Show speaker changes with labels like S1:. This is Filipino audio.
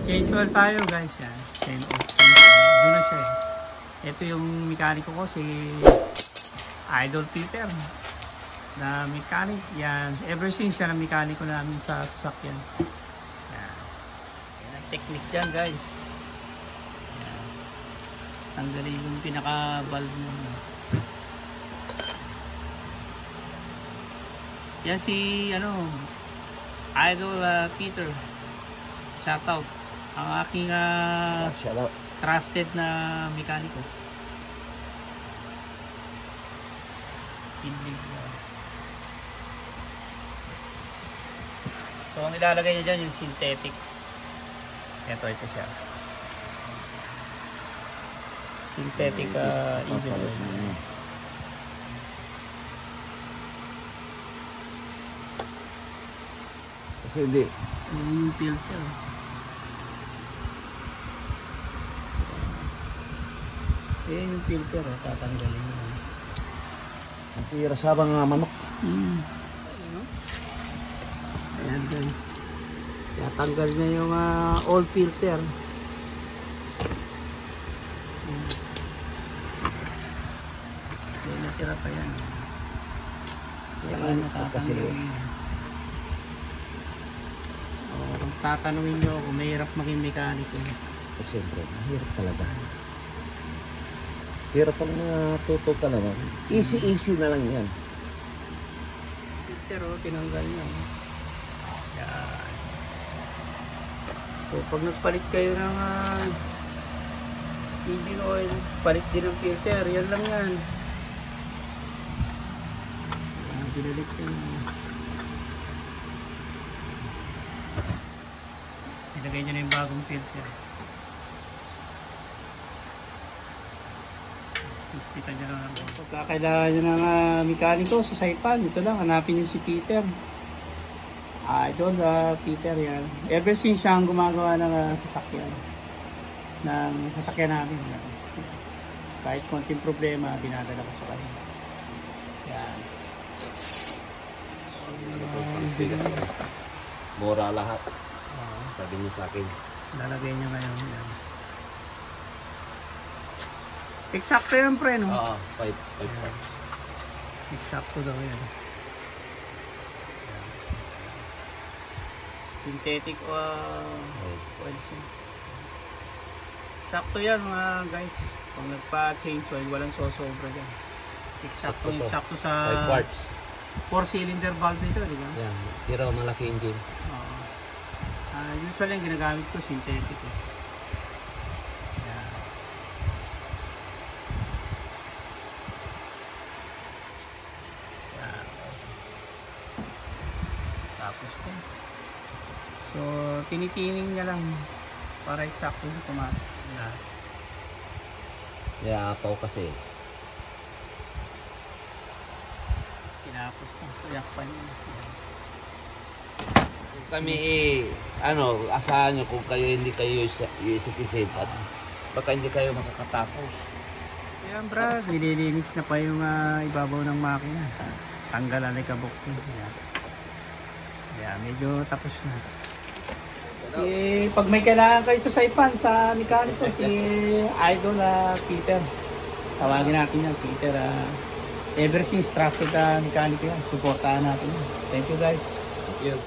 S1: Change oil tayo guys, yan. Change oil. Doon na siya eh. Ito yung mekaniko ko, si Idol Peter. Na mechanic, yan. Ever since siya na mekaniko namin sa sasakyan. Yan. Yan ang technique dyan guys. Yan. Tanggalin yung pinaka-valve mo. Yan si, Idol Peter. Shoutout. Ang aking trusted na mekaniko. So ang ilalagay niya dyan yung synthetic. Ito siya. Synthetic engine oil.
S2: Kasi hindi.
S1: Yung filter. Ayan yung filter, tatanggalin mo.
S2: Ang tira sabang manok.
S1: Ayan guys. Tatanggal niya yung oil filter. Ayan, natira pa yan. Ayan, natatanggal yun. Kung tatanungin nyo kung mahirap maging mekaniko.
S2: Siyempre, mahirap talaga. Hirap pang natuto ka naman. Easy na lang yan.
S1: Pero tinanggal niya. Yan. So pag nagpalit kayo ng engine oil, palit din ng filter. Yan lang yan. Binalik yan. Ilagay nyo na yung bagong filter. Kita nyo lang ako. Pagkakailangan nyo ng mekaniko sa Saipan, ito lang, hanapin nyo si Peter. Idol Peter yan. Ever since siya ang gumagawa ng sasakyan. Ng sasakyan namin. Kahit konting problema, dinadala ko sa kanya. Yan.
S2: Mura lahat. Sabi niya sa akin.
S1: Lalagay nyo ngayon. Yan. Eksakto yan pre, no?
S2: Oo, 5 parts.
S1: Eksakto daw yan. Synthetic oil. Eksakto yan mga guys. Kung nagpa-change oil, walang sosobra dyan. Eksakto sa
S2: 5 parts.
S1: 4-cylinder valve nito, di ba?
S2: Yan, pero malaki engine.
S1: Usually yung ginagamit ko synthetic eh. Tapos ko. So, tinitining niya lang para eksakto yung pumasok.
S2: Apaw kasi.
S1: Tinapos ko. Kuyak pa niya.
S2: Kami asahan nyo kung kayo hindi kayo citizen at baka hindi kayo makakatapos.
S1: Ayan brad, nililinis na pa yung ibabaw ng makina. Tanggalan ay kabok. Ayan, medyo tapos na. Pag may kailangan kayo sa Saipan, sa mekaniko, si Idol Peter. Tawagin natin yan, Peter. Ever since trusted mekaniko yan, supportahan natin yan. Thank you guys.
S2: Thank you.